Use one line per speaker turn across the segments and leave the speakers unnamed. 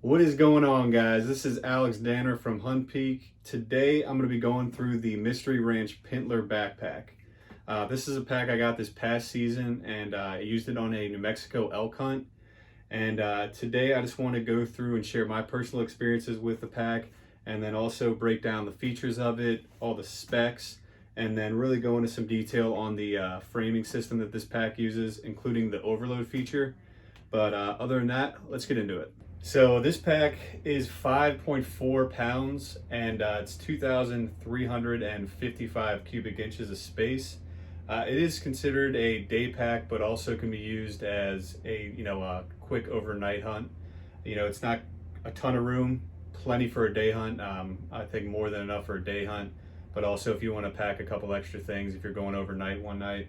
What is going on, guys? This is Alex Danner from Hunt Peak. Today I'm going to be going through the Mystery Ranch Pintler backpack. This is a pack I got this past season, and I used it on a New Mexico elk hunt. And today I just want to go through and share my personal experiences with the pack, and then also break down the features of it, all the specs, and then really go into some detail on the framing system that this pack uses, including the overload feature. But other than that, let's get into it. So this pack is 5.4 pounds and it's 2,355 cubic inches of space. It is considered a day pack, but also can be used as a quick overnight hunt. It's not a ton of room, plenty for a day hunt. I think more than enough for a day hunt, but also if you want to pack a couple extra things, if you're going overnight one night,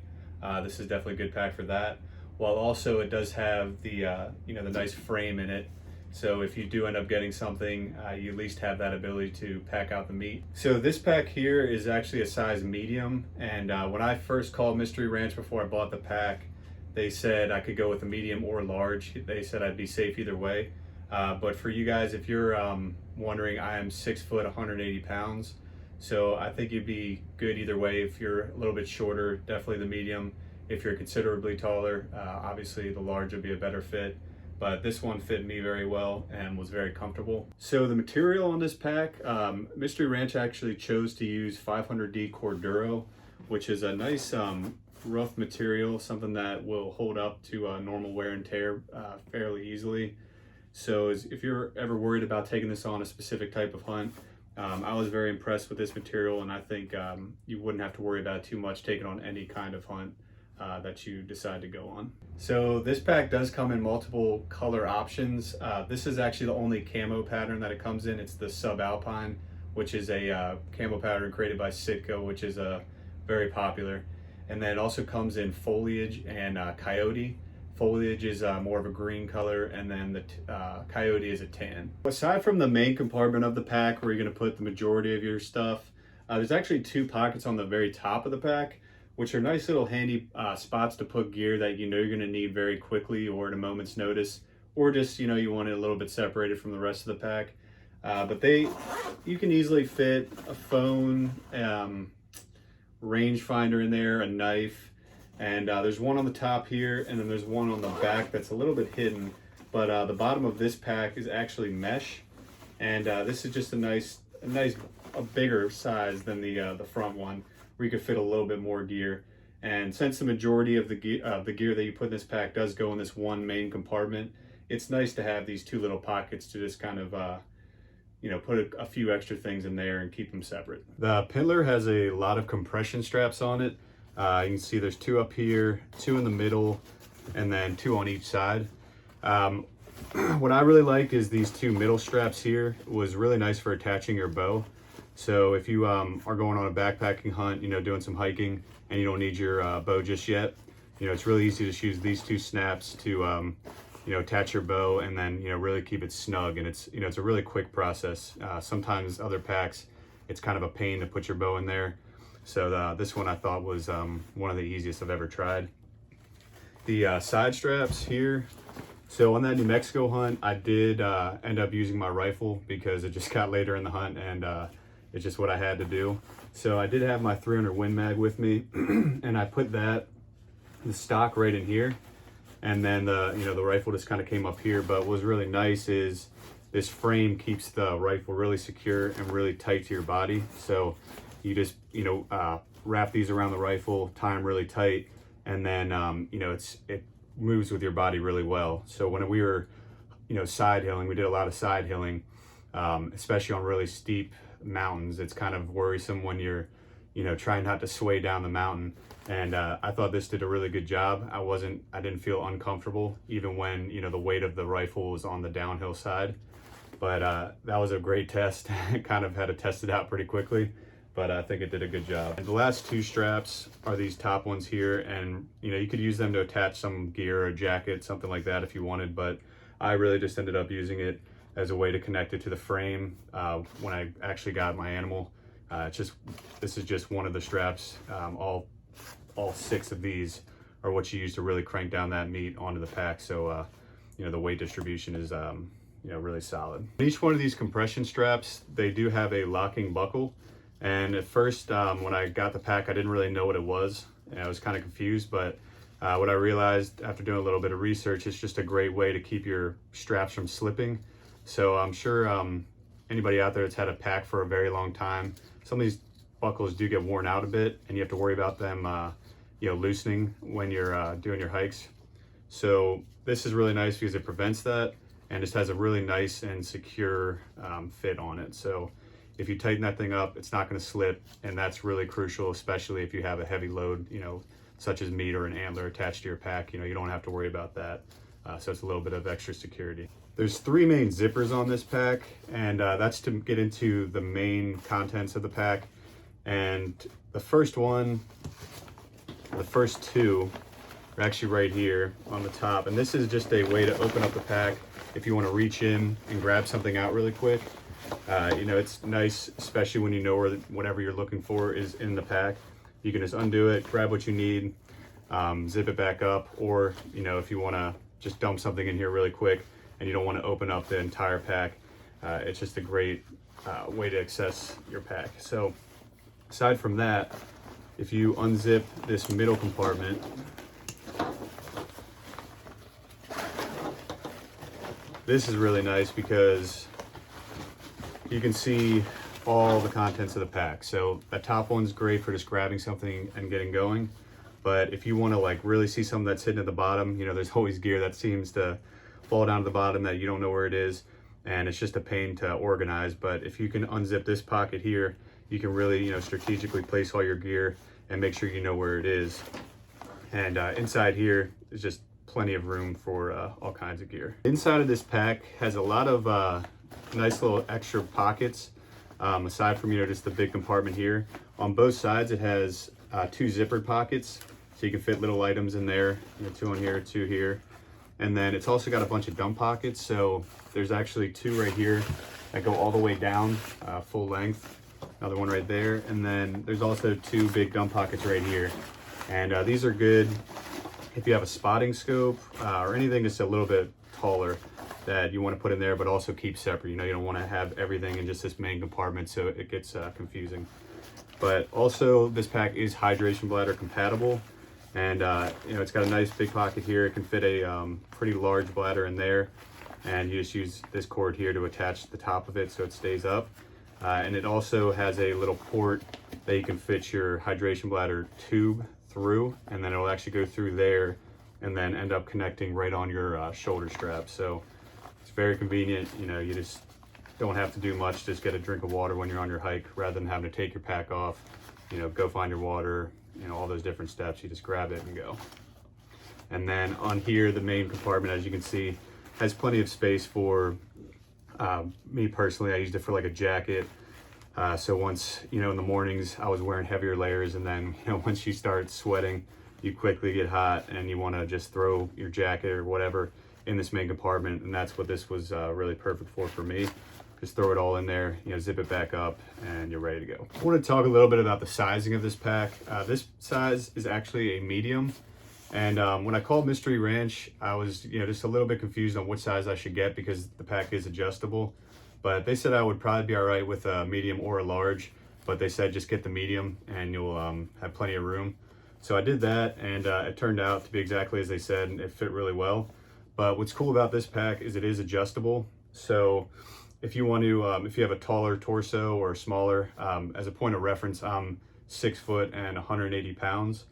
this is definitely a good pack for that. While also it does have the the nice frame in it. So if you do end up getting something, you at least have that ability to pack out the meat. So this pack here is actually a size medium. And when I first called Mystery Ranch before I bought the pack, they said I could go with a medium or large. They said I'd be safe either way. But for you guys, if you're wondering, I am 6 foot, 180 pounds. So I think you'd be good either way. If you're a little bit shorter, definitely the medium. If you're considerably taller, obviously the large would be a better fit. But this one fit me very well and was very comfortable. So the material on this pack, Mystery Ranch actually chose to use 500D Corduro, which is a nice rough material, something that will hold up to normal wear and tear fairly easily. So if you're ever worried about taking this on a specific type of hunt, I was very impressed with this material, and I think you wouldn't have to worry about it too much taking on any kind of hunt that you decide to go on. So this pack does come in multiple color options. This is actually the only camo pattern that it comes in. It's the Subalpine, which is a camo pattern created by Camo, which is very popular. And then it also comes in Foliage and Coyote. Foliage is more of a green color, and then the Coyote is a tan. Aside from the main compartment of the pack where you're going to put the majority of your stuff, there's actually two pockets on the very top of the pack, which are nice little handy spots to put gear that you're going to need very quickly or at a moment's notice, or just you want it a little bit separated from the rest of the pack. But you can easily fit a phone, rangefinder in there, a knife, and there's one on the top here, and then there's one on the back that's a little bit hidden. But the bottom of this pack is actually mesh, and this is just a bigger size than the front one, where you could fit a little bit more gear. And since the majority of the gear that you put in this pack does go in this one main compartment, it's nice to have these two little pockets to just kind of put a few extra things in there and keep them separate. The Pintler has a lot of compression straps on it. You can see there's two up here, two in the middle, and then two on each side. What I really liked is these two middle straps here. It was really nice for attaching your bow. So if you are going on a backpacking hunt, doing some hiking, and you don't need your bow just yet, it's really easy to just use these two snaps to attach your bow, and then really keep it snug. And it's a really quick process. Sometimes other packs, it's kind of a pain to put your bow in there. So this one I thought was one of the easiest I've ever tried. The side straps here. So on that New Mexico hunt, I did end up using my rifle because it just got later in the hunt, and it's just what I had to do. So I did have my 300 Win Mag with me, and I put the stock right in here, and then the rifle just kind of came up here. But what was really nice is this frame keeps the rifle really secure and really tight to your body. So you just wrap these around the rifle, tie them really tight, and then it moves with your body really well. So when we were side hilling, we did a lot of side hilling, especially on really steep mountains. It's kind of worrisome when you're trying not to sway down the mountain, and I thought this did a really good job. I didn't feel uncomfortable even when the weight of the rifle was on the downhill side. But that was a great test. Kind of had to test it out pretty quickly, but I think it did a good job. And the last two straps are these top ones here, and you could use them to attach some gear, a jacket, something like that if you wanted, but I really just ended up using it as a way to connect it to the frame when I actually got my animal. This is just one of the straps. All 6 of these are what you use to really crank down that meat onto the pack. So the weight distribution is you know, really solid. Each one of these compression straps, they do have a locking buckle. And at first, when I got the pack, I didn't really know what it was. And I was kind of confused, but what I realized after doing a little bit of research, it's just a great way to keep your straps from slipping. So I'm sure anybody out there that's had a pack for a very long time, some of these buckles do get worn out a bit, and you have to worry about them you know, loosening when you're doing your hikes. So this is really nice because it prevents that, and just has a really nice and secure fit on it. So if you tighten that thing up, it's not going to slip, and that's really crucial, especially if you have a heavy load, you know, such as meat or an antler attached to your pack. You know, you don't have to worry about that. So it's a little bit of extra security. There's 3 main zippers on this pack, and that's to get into the main contents of the pack. And the first one, the first 2 are actually right here on the top, and this is just a way to open up the pack if you want to reach in and grab something out really quick. You know, it's nice, especially when you know where whatever you're looking for is in the pack. You can just undo it, grab what you need, zip it back up, or, you know, if you want to just dump something in here really quick and you don't want to open up the entire pack, it's just a great way to access your pack. So aside from that, if you unzip this middle compartment, this is really nice because you can see all the contents of the pack. So that top one's great for just grabbing something and getting going. But if you want to like really see something that's hidden at the bottom, you know, there's always gear that seems to fall down to the bottom that you don't know where it is, and it's just a pain to organize. But if you can unzip this pocket here, you can really, you know, strategically place all your gear and make sure you know where it is. And inside here is just plenty of room for all kinds of gear. Inside of this pack has a lot of nice little extra pockets, aside from, you know, just the big compartment here. On both sides it has 2 zippered pockets, so you can fit little items in there, you know, 2 on here, 2 here. And then it's also got a bunch of dump pockets, so there's actually 2 right here that go all the way down, full length. Another one right there, and then there's also 2 big dump pockets right here. And these are good if you have a spotting scope or anything that's a little bit taller that you want to put in there, but also keep separate. You know, you don't want to have everything in just this main compartment, so it gets confusing. But also, this pack is hydration bladder compatible, and you know, it's got a nice big pocket here. It can fit a pretty large bladder in there, and you just use this cord here to attach the top of it so it stays up. And it also has a little port that you can fit your hydration bladder tube through, and then it'll actually go through there and then end up connecting right on your shoulder strap. So it's very convenient. You know, you just don't have to do much, just get a drink of water when you're on your hike rather than having to take your pack off, you know, go find your water, you know, all those different steps. You just grab it and go. And then on here, the main compartment, as you can see, has plenty of space for me personally. I used it for like a jacket. So once, you know, in the mornings I was wearing heavier layers, and then, you know, once you start sweating, you quickly get hot and you want to just throw your jacket or whatever in this main compartment. And that's what this was really perfect for me. Just throw it all in there, you know, zip it back up, and you're ready to go. I want to talk a little bit about the sizing of this pack. This size is actually a medium. And when I called Mystery Ranch, I was, you know, just a little bit confused on which size I should get because the pack is adjustable. But they said I would probably be all right with a medium or a large, but they said just get the medium and you'll have plenty of room. So I did that, and it turned out to be exactly as they said, and it fit really well. But what's cool about this pack is it is adjustable. So if you want to, if you have a taller torso or smaller, as a point of reference, I'm 6 foot and 180 pounds.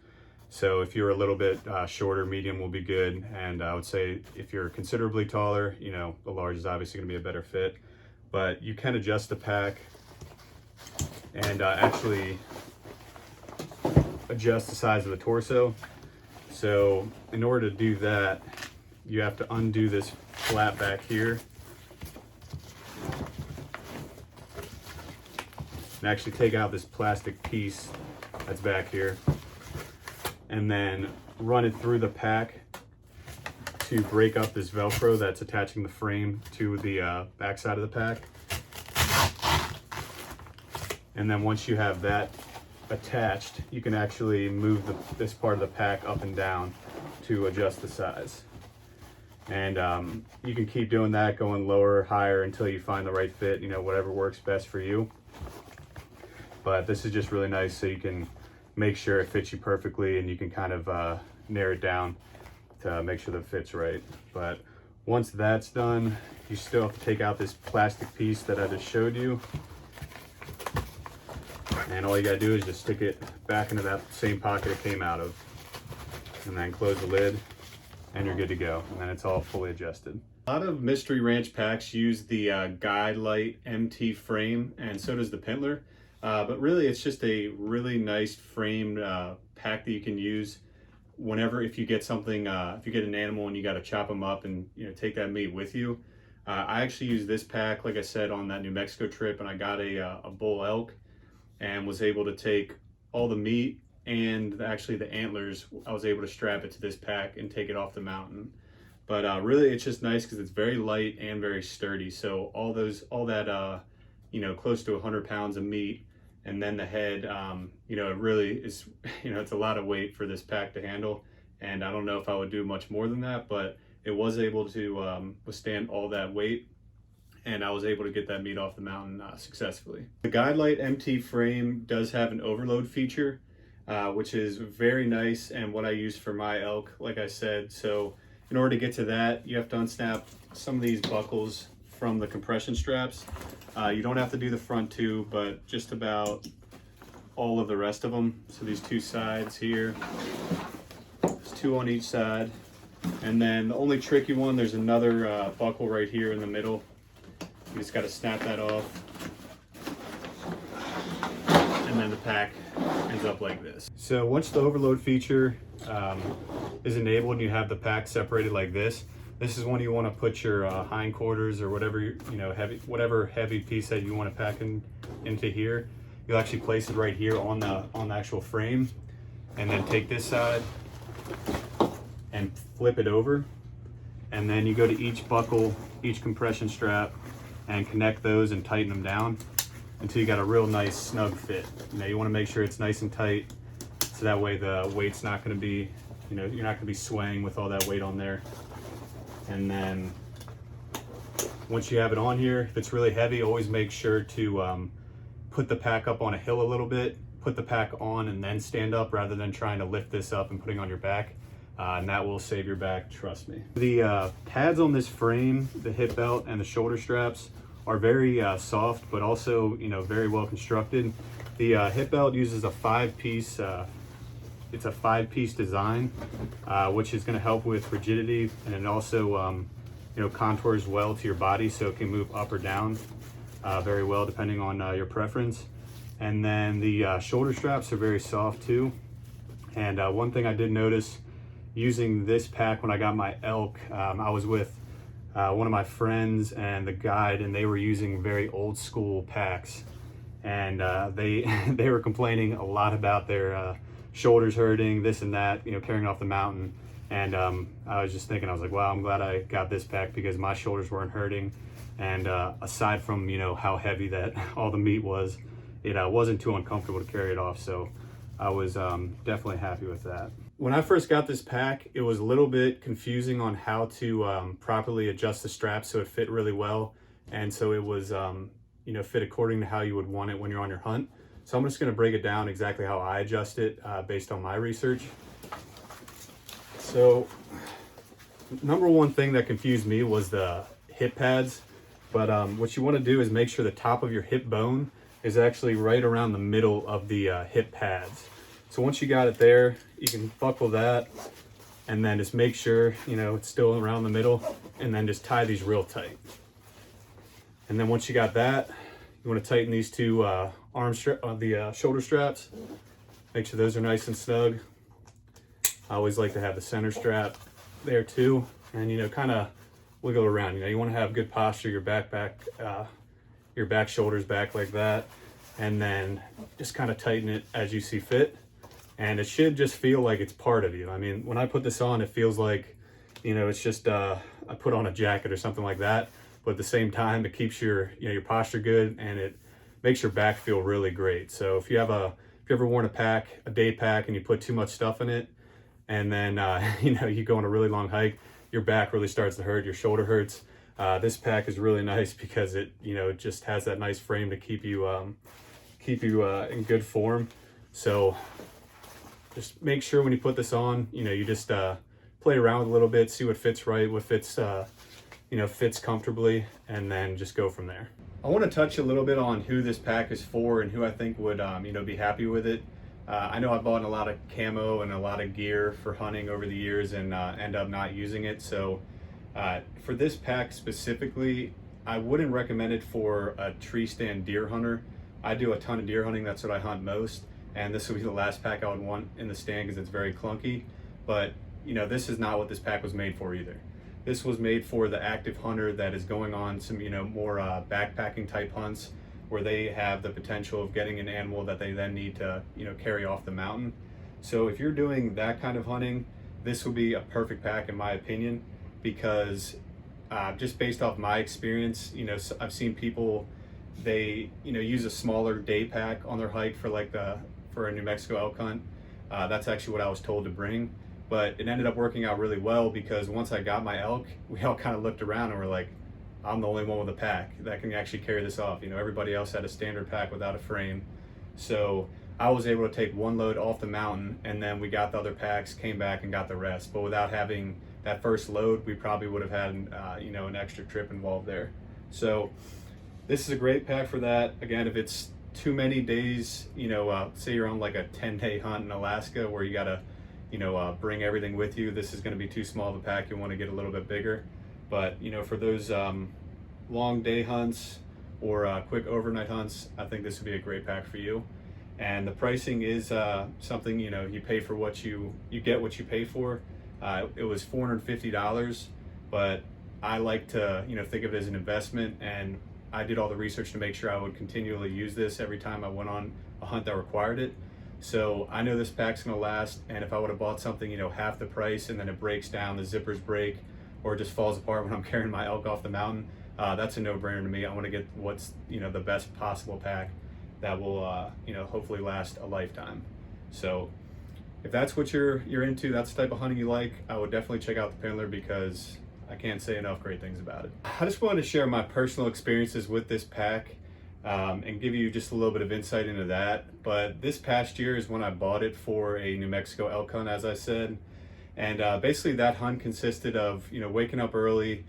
So if you're a little bit shorter, medium will be good. And I would say if you're considerably taller, you know, the large is obviously going to be a better fit. But you can adjust the pack and actually adjust the size of the torso. So in order to do that, you have to undo this flap back here and actually take out this plastic piece that's back here, and then run it through the pack to break up this Velcro that's attaching the frame to the back side of the pack. And then once you have that attached, you can actually move this part of the pack up and down to adjust the size. And you can keep doing that, going lower, higher until you find the right fit, you know, whatever works best for you. But this is just really nice, so you can make sure it fits you perfectly, and you can kind of narrow it down to make sure the fit's right. But once that's done, you still have to take out this plastic piece that I just showed you. And all you gotta do is just stick it back into that same pocket it came out of. And then close the lid, and you're good to go. And then it's all fully adjusted. A lot of Mystery Ranch packs use the Guide Light MT frame, and so does the Pintler. But really, it's just a really nice framed pack that you can use whenever, if you get something, if you get an animal and you got to chop them up and, you know, take that meat with you. I actually used this pack, like I said, on that New Mexico trip, and I got a bull elk and was able to take all the meat and actually the antlers. I was able to strap it to this pack and take it off the mountain. But really, it's just nice because it's very light and very sturdy. So all that, you know, close to 100 pounds of meat, and then the head, you know, it really is, you know, it's a lot of weight for this pack to handle. And I don't know if I would do much more than that, but it was able to withstand all that weight. And I was able to get that meat off the mountain successfully. The Guide Light MT frame does have an overload feature, which is very nice, and what I use for my elk, like I said. So in order to get to that, you have to unsnap some of these buckles from the compression straps. You don't have to do the front two, but just about all of the rest of them. So these two sides here, there's two on each side. And then the only tricky one, there's another buckle right here in the middle. You just got to snap that off. And then the pack ends up like this. So once the overload feature is enabled and you have the pack separated like this is when you want to put your hindquarters or whatever, you know, whatever heavy piece that you want to pack into here. You'll actually place it right here on the actual frame, and then take this side and flip it over, and then you go to each buckle, each compression strap, and connect those and tighten them down until you got a real nice snug fit. You know, you want to make sure it's nice and tight, so that way the weight's not going to be, you know, you're not going to be swaying with all that weight on there. And then once you have it on here, if it's really heavy, always make sure to put the pack up on a hill a little bit, put the pack on and then stand up, rather than trying to lift this up and putting on your back. And that will save your back, trust me. The pads on this frame, the hip belt and the shoulder straps, are very soft, but also, you know, very well constructed. The hip belt uses a five-piece it's a five-piece design, which is going to help with rigidity, and it also you know, contours well to your body, so it can move up or down very well depending on your preference. And then the shoulder straps are very soft too. And one thing I did notice using this pack when I got my elk, I was with one of my friends and the guide, and they were using very old school packs, and they were complaining a lot about their shoulders hurting, this and that, you know, carrying off the mountain. And I was just thinking, I was like, wow, I'm glad I got this pack because my shoulders weren't hurting. And aside from, you know, how heavy that all the meat was, it wasn't too uncomfortable to carry it off. So I was definitely happy with that. When I first got this pack, it was a little bit confusing on how to properly adjust the straps so it fit really well. And so it was, you know, fit according to how you would want it when you're on your hunt. So I'm just going to break it down exactly how I adjust it based on my research. So number one thing that confused me was the hip pads. But what you want to do is make sure the top of your hip bone is actually right around the middle of the hip pads. So once you got it there, you can buckle that, and then just make sure, you know, it's still around the middle, and then just tie these real tight. And then once you got that, you want to tighten these two shoulder straps. Make sure those are nice and snug. I always like to have the center strap there too, and, you know, kind of wiggle around. You know, you want to have good posture, your back shoulders back like that, and then just kind of tighten it as you see fit. And it should just feel like it's part of you. I mean, when I put this on, it feels like, you know, it's just I put on a jacket or something like that. But at the same time, it keeps your, you know, your posture good, and it makes your back feel really great. So if you ever worn a day pack, and you put too much stuff in it, and then you know, you go on a really long hike, your back really starts to hurt, your shoulder hurts. This pack is really nice because it, just has that nice frame to keep you in good form. So just make sure when you put this on, you just play around with a little bit, see what fits right, what fits fits comfortably, and then just go from there. I want to touch a little bit on who this pack is for and who I think would be happy with it. I know I've bought a lot of camo and a lot of gear for hunting over the years and end up not using it. So for this pack specifically, I wouldn't recommend it for a tree stand deer hunter. I do a ton of deer hunting, that's what I hunt most, and this would be the last pack I would want in the stand because it's very clunky. But this is not what this pack was made for either. This was made for the active hunter that is going on some more backpacking type hunts where they have the potential of getting an animal that they then need to carry off the mountain. So if you're doing that kind of hunting, this would be a perfect pack in my opinion, because just based off my experience, I've seen people, they use a smaller day pack on their hike for a New Mexico elk hunt. That's actually what I was told to bring, but it ended up working out really well because once I got my elk, we all kind of looked around and were like, I'm the only one with a pack that can actually carry this off. Everybody else had a standard pack without a frame. So I was able to take one load off the mountain, and then we got the other packs, came back and got the rest. But without having that first load, we probably would have had an extra trip involved there. So this is a great pack for that. Again, if it's too many days, say you're on like a 10-day hunt in Alaska where you gotta bring everything with you, this is going to be too small of a pack. You want to get a little bit bigger. But for those long day hunts or quick overnight hunts, I think this would be a great pack for you. And the pricing is something, you pay for what you get what you pay for. It was $450, but I like to think of it as an investment, and I did all the research to make sure I would continually use this every time I went on a hunt that required it. So I know this pack's gonna last, and if I would have bought something half the price and then it breaks down, the zippers break, or it just falls apart when I'm carrying my elk off the mountain, that's a no-brainer to me. I want to get what's the best possible pack that will hopefully last a lifetime. So if that's what you're into, that's the type of hunting you like, I would definitely check out the Pintler because I can't say enough great things about it. I just wanted to share my personal experiences with this pack and give you just a little bit of insight into that. But this past year is when I bought it for a New Mexico elk hunt, as I said. And basically that hunt consisted of, waking up early,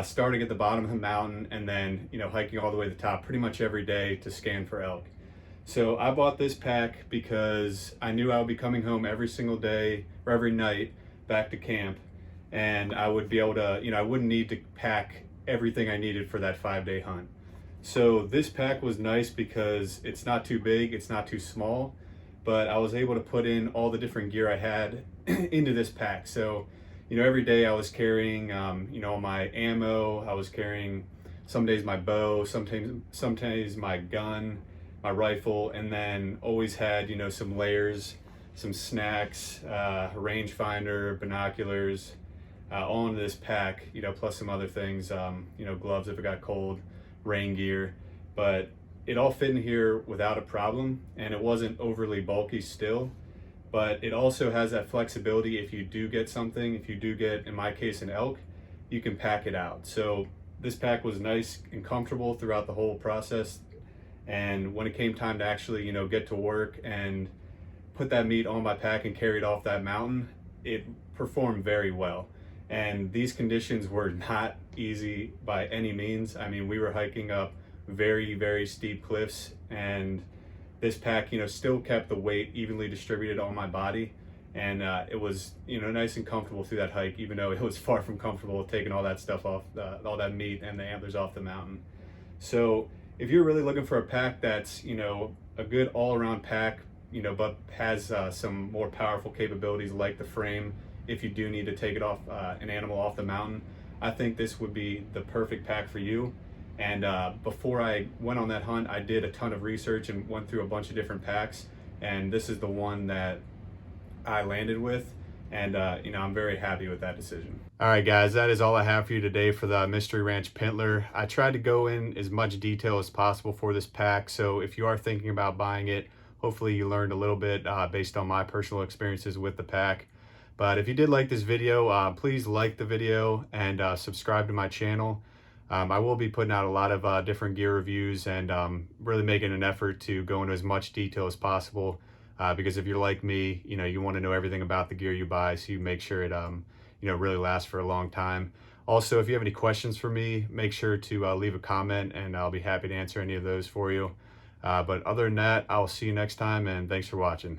starting at the bottom of the mountain, and then, hiking all the way to the top pretty much every day to scan for elk. So I bought this pack because I knew I would be coming home every single day or every night back to camp. And I would be able to, I wouldn't need to pack everything I needed for that 5-day hunt. So this pack was nice because it's not too big, it's not too small, but I was able to put in all the different gear I had into this pack. So, every day I was carrying, my ammo, I was carrying some days my bow, sometimes my gun, my rifle, and then always had, some layers, some snacks, rangefinder, binoculars, all into this pack, plus some other things, gloves if it got cold, rain gear, but it all fit in here without a problem, and it wasn't overly bulky still. But it also has that flexibility. If you do get something, if you do get, in my case, an elk, you can pack it out. So this pack was nice and comfortable throughout the whole process. And when it came time to actually, get to work and put that meat on my pack and carry it off that mountain, it performed very well. And these conditions were not easy by any means. I mean, we were hiking up very, very steep cliffs, and this pack, still kept the weight evenly distributed on my body, and it was, nice and comfortable through that hike, even though it was far from comfortable taking all that stuff off, all that meat and the antlers off the mountain. So if you're really looking for a pack that's, a good all-around pack, but has some more powerful capabilities like the frame, if you do need to take it off, an animal off the mountain, I think this would be the perfect pack for you. And before I went on that hunt, I did a ton of research and went through a bunch of different packs, and this is the one that I landed with, and I'm very happy with that decision. All right, guys, that is all I have for you today for the Mystery Ranch Pintler. I tried to go in as much detail as possible for this pack, so if you are thinking about buying it, hopefully you learned a little bit based on my personal experiences with the pack. But if you did like this video, please like the video and subscribe to my channel. I will be putting out a lot of different gear reviews and really making an effort to go into as much detail as possible. Because if you're like me, you want to know everything about the gear you buy, so you make sure it really lasts for a long time. Also, if you have any questions for me, make sure to leave a comment and I'll be happy to answer any of those for you. But other than that, I'll see you next time, and thanks for watching.